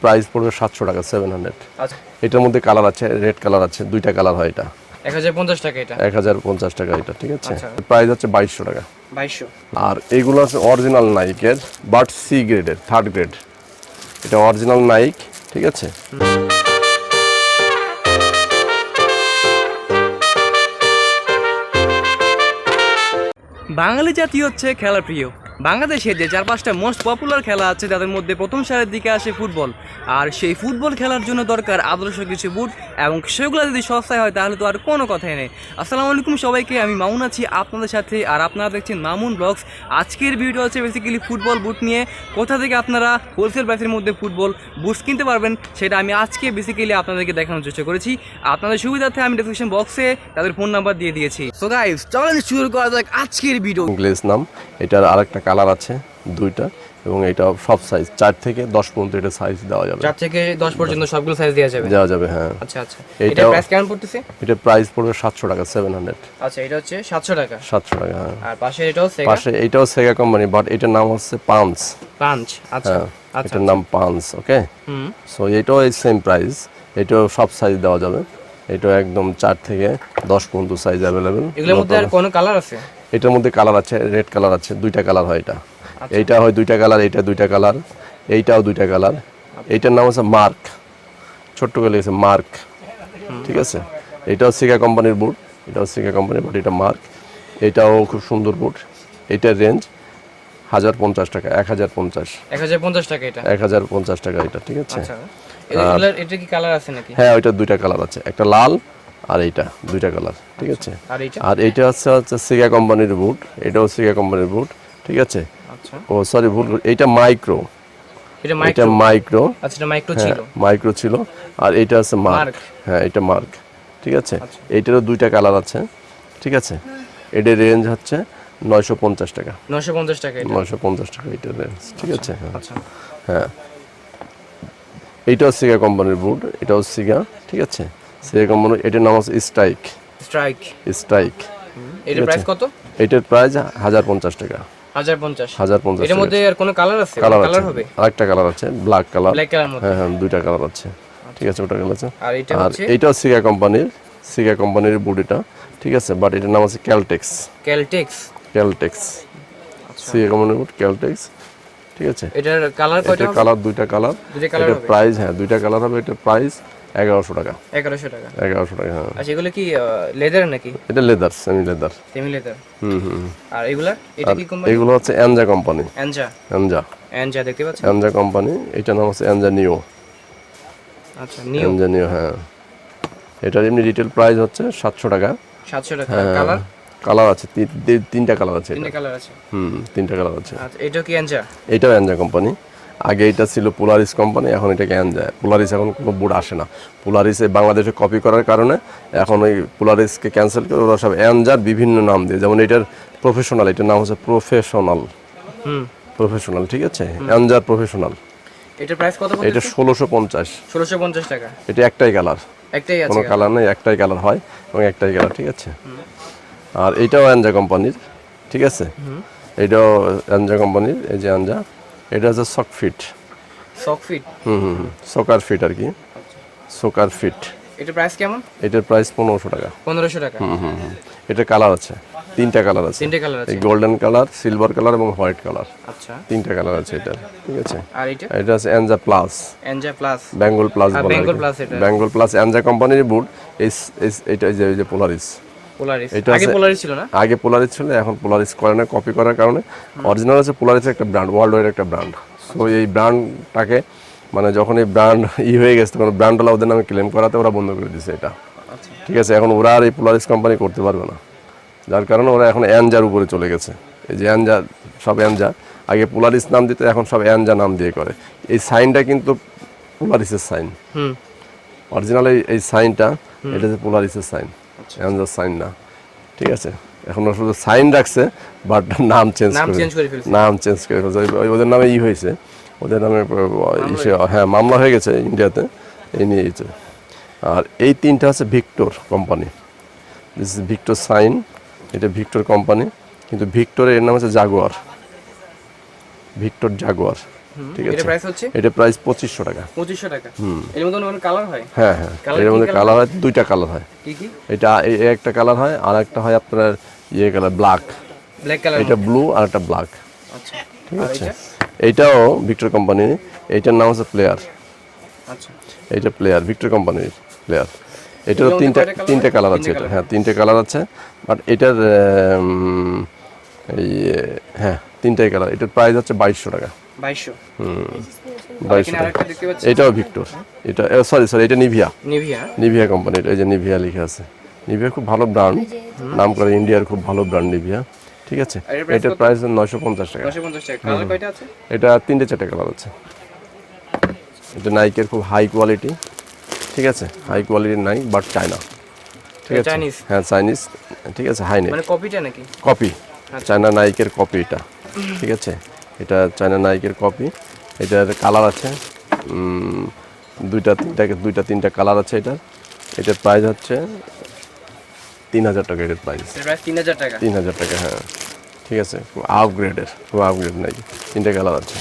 Price পড়বে 700 টাকা 700। আচ্ছা, এটার মধ্যে কালার আছে, রেড কালার আছে, দুইটা কালার হয় এটা। 1050 টাকা এটা। 1050 টাকা এটা, ঠিক আছে। আচ্ছা। প্রাইস হচ্ছে 2200 টাকা। 2200। আর এইগুলো আছে অরিজিনাল নাইকের, বাট সি গ্রেডের, 3rd গ্রেড। এটা অরিজিনাল নাইক, ঠিক আছে। বাঙালি জাতি হচ্ছে খেলা প্রিয়। বাংলাদেশে যে 4-5টা মোস্ট পপুলার খেলা আছে তাদের মধ্যে প্রথম সারির দিকে আসে ফুটবল। আর সেই ফুটবল খেলার জন্য দরকার আদর্শ কিছু বুট, এবং সেগুলো যদি সস্তায় হয় তাহলে তো আর কোনো কথাই নেই। আসসালামু আলাইকুম সবাইকে, আমি মামুন আছি আপনাদের সাথে, আর আপনারা দেখছেন মামুন ব্লগস। আজকের ভিডিও হচ্ছে বেসিক্যালি ফুটবল বুট নিয়ে। কোথা থেকে আপনারা হোলসেল প্রাইসের মধ্যে ফুটবল বুটস কিনতে পারবেন সেটা আমি আজকে বেসিক্যালি আপনাদেরকে দেখানোর চেষ্টা করেছি। আপনাদের সুবিধার্থে আমি ডেসক্রিপশন বক্সে তাদের ফোন নাম্বার দিয়ে দিয়েছি। সো গাইস, চলেন শুরু করা যাক আজকের ভিডিও। গ্লেজ নাম, এটার আরেকটা কালার আছে দুইটা, এবং এটা সব সাইজ 4 থেকে 10 পর্যন্ত এটা সাইজ দেওয়া যাবে। 4 থেকে 10 পর্যন্ত সবগুলো সাইজ দেওয়া যাবে। হ্যাঁ। আচ্ছা আচ্ছা, এটা প্রাইস কেমন পড়তেছে? এটা প্রাইস পড়বে 700 টাকা 700। আচ্ছা, এটা হচ্ছে 700 টাকা। 700 টাকা, হ্যাঁ। আর পাশে এটাও সেগা। পাশে এটাও সেগা কোম্পানি, বাট এটার নাম হচ্ছে পাঞ্চ। পাঞ্চ, আচ্ছা আচ্ছা, এটার নাম পাঞ্চ, ওকে। সো এটাও এই সেম প্রাইস, এটাও সব সাইজ দেওয়া যাবে। এটাও একদম 4 থেকে 10 পর্যন্ত সাইজ অ্যাভেলেবেল। এগুলোর মধ্যে আর কোনো কালার আছে? এটার মধ্যে কালার আছে, রেড কালার আছে, দুইটা কালার হয় এটা। এইটা হয় দুইটা কালার, এইটা দুইটা কালার, এইটাও দুইটা কালার। এইটার নাম হচ্ছে মার্ক, ছোট্ট করে লিখেছে মার্ক, ঠিক আছে। এটাও সিগা কোম্পানির বুট, এটাও সিগা কোম্পানির বুট, এটা মার্ক। এটাও খুব সুন্দর বুট। এটার রেঞ্জ 1050 টাকা, 1050 টাকা এটা। 1050 টাকা এটা, ঠিক আছে। আচ্ছা, এগুলার এটা কি কালার আছে নাকি? হ্যাঁ, ওইটা দুইটা কালার আছে, একটা লাল আর এইটা, দুইটা কালার, ঠিক আছে। আর এইটা হচ্ছে সিগা কোম্পানির বুট, এটাও সিগা কোম্পানির বুট, ঠিক আছে। আচ্ছা, ও সরি, ভুল, এইটা মাইক্রো, এটা মাইক্রো। আচ্ছা, এটা মাইক্রো ছিল, মাইক্রো ছিল। আর এইটা আছে মার্ক, হ্যাঁ, এটা মার্ক, ঠিক আছে। এইটারও দুইটা কালার আছে, ঠিক আছে। এটার রেঞ্জ হচ্ছে 950 টাকা। 950 টাকা এটা। 950 টাকা এটার রেঞ্জ, ঠিক আছে। আচ্ছা, হ্যাঁ, এইটাও সিগা কোম্পানির বুট, এটাও সিগা, ঠিক আছে। সিগা কোম্পানির, এটার নাম হচ্ছে স্ট্রাইক। স্ট্রাইক। এটার প্রাইস কত? এটার প্রাইস 1050 টাকা। 1050। এর মধ্যে আর কোনো কালার আছে? কালার হবে? আরেকটা কালার আছে, ব্ল্যাক কালার। মধ্যে হ্যাঁ, দুইটা কালার আছে, ঠিক আছে। ওটা কালার আছে। আর এটা হচ্ছে, এইটাও সিগা কোম্পানির বুট এটা, ঠিক আছে। বাট এটার নাম আছে ক্যালটেক্স। সিগা কোম্পানির বুট ক্যালটেক্স, ঠিক আছে। এটার কালার কয়টা? এটার কালার দুইটা কালার। এটার প্রাইস, হ্যাঁ, দুইটা কালার হবে। এটার প্রাইস 1100 টাকা। 1100 টাকা। 1100 টাকা, হ্যাঁ। আচ্ছা, এগুলো কি লেদার নাকি? এটা লেদার, সেমি লেদার। আর এগুলা, এটা কি কোম্পানি? এগুলো হচ্ছে এনজা কোম্পানি। এনজা দেখতে পাচ্ছেন? এনজা কোম্পানি, এটার নাম হচ্ছে এনজা নিও। আচ্ছা, এনজা নিও, হ্যাঁ। এটার এমনি রিটেল প্রাইস হচ্ছে 700 টাকা। 700 টাকা। কালার? কালার আছে তিনটা কালার আছে। তিনটা কালার আছে? তিনটা কালার আছে। আচ্ছা, এটা কি এনজা? এটাও এনজা কোম্পানি। আগে এটা ছিল পোলারিস কোম্পানি, এখন এটাকে এনজা। পোলারিস এখন কোনো বুট আসে না। পোলারিসে বাংলাদেশে কপি করার কারণে এখন ওই পোলারিসকে ক্যান্সেল করে ওরা সব এনজার বিভিন্ন নাম দিয়ে, যেমন এটার প্রফেশনাল, এটার নাম হচ্ছে প্রফেশনাল, ঠিক আছে। এনজার প্রফেশনাল। এটার প্রাইস কত? এটা 1650 টাকা। এটা একটাই কালার, একটাই আছে? কোনো কালার নেই, একটাই কালার হয় এবং একটাই কালার, ঠিক আছে। আর এটাও এনজা কোম্পানির, ঠিক আছে। এটাও এনজা কোম্পানির, এই যে এনজা। এটা হচ্ছে সকার ফিট আর কি, সকার ফিট। এটার প্রাইস কেমন? এটার প্রাইস 1500 টাকা। 1500 টাকা। এটা কালার আছে, তিনটা কালার আছে। এই গোল্ডেন কালার, সিলভার কালার এবং হোয়াইট কালার। আচ্ছা, তিনটা কালার আছে এটা, ঠিক আছে। আর এটা আছে এনজা প্লাস, বেঙ্গল প্লাস বলে। বেঙ্গল প্লাস এনজা কোম্পানির বুট। এটা যে পোলারিস। আগে পোলারিস ছিল না? আগে পোলারিস ছিল, এখন পোলারিস করে না, কপি করার কারণে। অরিজিনাল আছে পোলারিসের একটা ব্র্যান্ড, ওয়ার্ল্ড ওয়াইড একটা ব্র্যান্ড। সো এই ব্র্যান্ডটাকে, মানে যখন এই ব্র্যান্ড হয়ে গেছে তখন ব্র্যান্ডওয়ালা ওদের নামে ক্লেম করাতে ওরা বন্ধ করে দিয়েছে এটা, ঠিক আছে। এখন ওরা আর এই পোলারিস কোম্পানি করতে পারবে না, যার কারণে ওরা এখন এনজার উপরে চলে গেছে। এই যে এনজা, সব এনজা। আগে পোলারিস নাম দিতে, এখন সব এনজা নাম দিয়ে করে। এই সাইনটা কিন্তু পোলারিসের সাইন, অরিজিনাল এই সাইনটা, এটা যে পোলারিসের সাইন, এনজার সাইন না, ঠিক আছে। এখন শুধু সাইন রাখছে, বাট নাম চেঞ্জ করে ফেলছে। ওদের নামে হয়েছে, ওদের নামে হ্যাঁ, মামলা হয়ে গেছে ইন্ডিয়াতে এই নিয়ে। আর এই তিনটা হচ্ছে Victor company, this is Victor sign, এটা ভিক্টর কোম্পানি। কিন্তু ভিক্টরের এর নাম হচ্ছে জাগুয়ার, ভিক্টর জাগুয়ার, ঠিক এটা আছে, প্রাইস হচ্ছে এটা প্রাইস 2500 টাকা। 2500 টাকা। এর মধ্যে অনেক কালার হয়? হ্যাঁ হ্যাঁ, Colour এর কি মধ্যে colour কালার হয়, দুইটা কালার হয়। কি কি? এটা একটা কালার হয়, আর একটা হয় আপনার ইয়ে কালার ব্ল্যাক। Black colour. এটা ব্লু আর একটা ব্ল্যাক। আচ্ছা। ঠিক আর আছে, এটা? এইটাও ভিক্টর কোম্পানি, এইটার নাম হচ্ছে প্লেয়ার। আচ্ছা। এইটা প্লেয়ার, ভিক্টর কোম্পানির প্লেয়ার। এটারও এগুলোর মধ্যে তিনটে কয়টা colour তিনটে হয়? কালার আছে। তিনটে এটা colour। হ্যাঁ, তিনটে কালার আছে, বাট এটার এই হ্যাঁ তিনটাই কালার। এটার প্রাইস হচ্ছে 2200 টাকা। 2200। 2200 এখানে টাকা। আরেকটা দেখতে পাচ্ছি। এটাও ভিক্টর, এটা সরি এটা নিভিয়া। নিভিয়া। নিভিয়া কোম্পানির, এই যে নিভিয়া লেখা আছে। নিভিয়া খুব ভালো ব্র্যান্ড, নাম করে ইন্ডিয়ার খুব ভালো ব্র্যান্ড নিভিয়া। ঠিক আছে, আর এর price এটার কত? প্রাইস 950 টাকা। 950 টাকা। কালার কয়টা আছে? এটা তিনটে চারটে কালার আছে। এটা নাইকের খুব হাই কোয়ালিটি। ঠিক আছে, হাই কোয়ালিটির নাইক, বাট চায়না। ঠিক আছে, চাইনিজ? হ্যাঁ চাইনিজ। ঠিক আছে, হাই নেক মানে কপিটা নাকি? কপি, চায়না নাইকের কপি এটা। ঠিক আছে, এটা চায়না নাইকের কপি। এটার কালার আছে দুইটা তিনটা কালার আছে এটার। এটার প্রাইস হচ্ছে 3000 টাকা। এটার প্রাইস এর প্রাইস 3000 টাকা। 3000 টাকা, হ্যাঁ। ঠিক আছে, খুব আপগ্রেডের, খুব আপগ্রেড নাইক। তিনটে কালার আছে।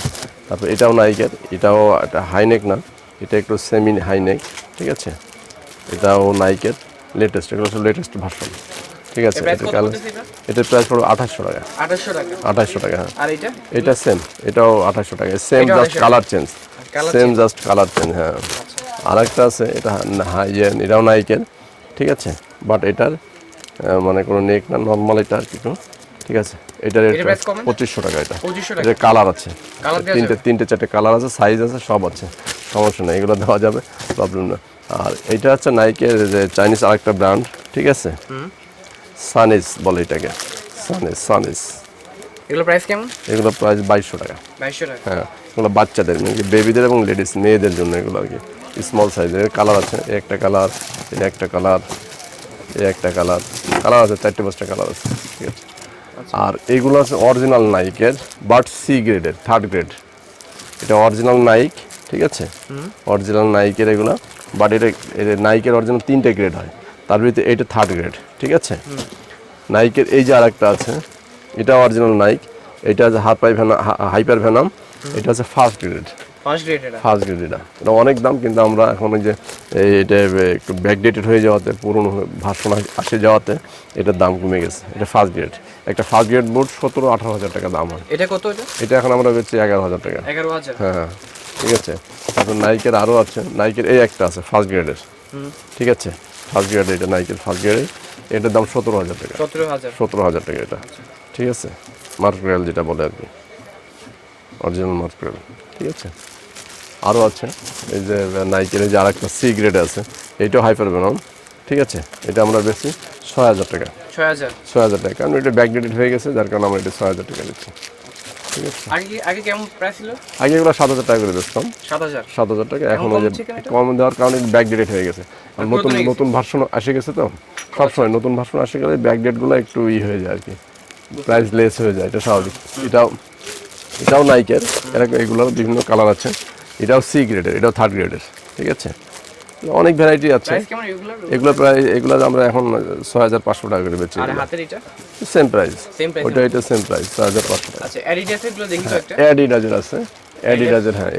তারপর এটাও নাইকের, এটাও একটা হাইনেক না, এটা একটু সেমি হাইনেক। ঠিক আছে, এটাও নাইকের লেটেস্ট, এগুলো সব লেটেস্ট ভার্সন। ঠিক আছে, এর প্রাইস এটার কত কালার, পড়তেছে এটা? এটার প্রাইস পড়বে 2800 টাকা। 2800 টাকা। 2800 টাকা, হ্যাঁ। আর এটা? এটা সেম, এটাও 2800 টাকা। সেম এটাও just 2800 colour change, Colour same change। Just colour change, হ্যাঁ। আর একটা আছে, এটা এটাও নাইকের। ঠিক আছে, বাট এটার মানে কোনো নেক না, নর্মাল এটা আর কিছু। ঠিক আছে, এটার এটার price কম? 2500 টাকা। এটা 2500 টাকা। এটা কালার আছে, Colour দেওয়া তিনটে চারটে কালার আছে, সাইজ আছে, সব আছে, সমস্যা নেই, এগুলো দেওয়া যাবে, প্রবলেম না। আর এটা হচ্ছে নাইকের যে চাইনিজ আরেকটা ব্র্যান্ড। ঠিক আছে, সানিস বলে এটাকে, সানিস। এগুলো প্রাইস কেমন? এগুলো প্রাইস 2200 টাকা। 2200 টাকা। হ্যাঁ, এগুলো বাচ্চাদের, মানে বেবিদের এবং লেডিস মেয়েদের জন্য এগুলো আর কি, স্মল সাইজের। কালার আছে, একটা কালার, একটা কালার, একটা কালার, কালার আছে 4-5টা কালার আছে। ঠিক আছে, আর এইগুলো আছে অরিজিনাল নাইকের, বাট সি গ্রেডের, 3rd গ্রেড। এটা অরিজিনাল নাইক। ঠিক আছে, অরিজিনাল নাইকের এগুলো, বাট এটা নাইকের অরিজিনাল 3টে গ্রেড হয়, তার ভিতরে এটা 3rd গ্রেড। ঠিক আছে, নাইকের এই যে আরেকটা আছে, এটা অরিজিনাল নাইক, এটা আছে হাইপার ভেনাম, এটা আছে 1st গ্রেড। ফার্স্ট গ্রেড এটা। 1st grade. এটা অনেক দাম, কিন্তু আমরা এখন ওই যে এটা একটু ব্যাকডেটেড হয়ে যাওয়াতে, পুরনো ভার্সন আসে যাওয়াতে এটার দাম কমে গেছে। এটা 1st গ্রেড। একটা 1st গ্রেড বোর্ড 17-18 হাজার টাকা দাম হয়। এটা কত এটা? এটা এখন আমরা বেচছি 11,000 টাকা। 11000। হ্যাঁ হ্যাঁ, ঠিক আছে। তারপর নাইকের আরও আছে, নাইকের এই একটা আছে 1st গ্রেডের। ঠিক আছে, 1st গ্রেড, এটা নাইকের 1st গ্রেডের, এটার দাম 17,000 টাকা। 17000। 17,000 টাকা এটা। ঠিক আছে, মার্করেল যেটা বলে আর কি, অরিজিনাল মার্করেল। ঠিক আছে, আরও আছে এই যে নাইকের এই যে আরেকটা সি গ্রেড আছে, এইটাও হাইপার ভেনাম। ঠিক আছে, এটা আমরা বেশি 6000 টাকা। 6000 টাকা, কারণ এটা ব্যাকডেটেড হয়ে গেছে, যার কারণে আমরা এটা 6000 টাকা দিচ্ছি। ঠিক আছে, আগে কেমন প্রাইস ছিল? আগে এগুলো 7000 টাকা করে বেচতাম। 7000। 7000 টাকা। এখন ওই যে কমছে কেন এটা? কম দেওয়ার কারণে ব্যাকডেটেড হয়ে গেছে, আর নতুন পুরাতন হয়ে গেছে। নতুন ভার্সন এসে গেছে, তো সবসময় নতুন ভার্সন আসে গেলে ব্যাকডেটগুলো একটু হয়ে যায় আর কি, প্রাইস লেস হয়ে যায়, এটা স্বাভাবিক। এটাও নাইকের, এরকম এগুলোর বিভিন্ন কালার আছে। এটাও সি গ্রেডের, এটাও 3rd গ্রেডের। ঠিক আছে, অনেক ভ্যারাইটি আছে। প্রাইস কেমন এগুলোর? এগুলো প্রায় এগুলো আমরা এখন 6500 টাকা করে বেচি। আর হাতের এটা? Same price, Same price? ওইটা এটা সেম প্রাইস, 6500 টাকা। আচ্ছা, অ্যাডিডাসের গুলো দেখি তো একটা। অ্যাডিডাসের আছে, অ্যাডিডাসের, হ্যাঁ।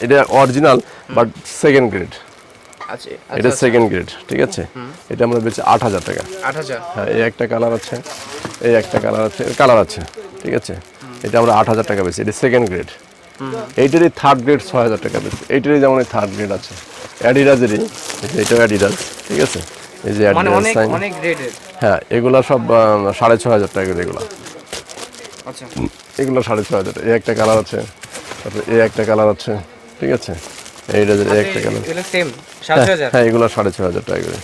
এটা অরিজিনাল, বাট 2nd গ্রেড। আচ্ছা, এটা 2nd গ্রেড। ঠিক আছে, এটা আমরা বেচি 8000 টাকা। 8000। হ্যাঁ, এই একটা কালার আছে, এই একটা কালার আছে। ঠিক আছে, এটা আমরা 8000 টাকা বেচি, এটা 2nd গ্রেড। এইটারই 3rd গ্রেড 6000 টাকা বেচি। এইটারই যেমন 3rd গ্রেড আছে, অ্যাডিডাসেরই, এটাও অ্যাডিডাস। ঠিক আছে, এই যে মানে অ্যাডিডাস অনেক সাইন, অনেক গ্রেডের। হ্যাঁ, এগুলো সব 6500 টাকা করে এগুলো। আচ্ছা, এগুলো 6500 টাকা। এই একটা কালার আছে, তারপরে এই একটা কালার আছে। ঠিক আছে, এইটা এই একটা কালার, এগুলো সেম 7000। হ্যাঁ, এগুলো 6500 টাকা করে।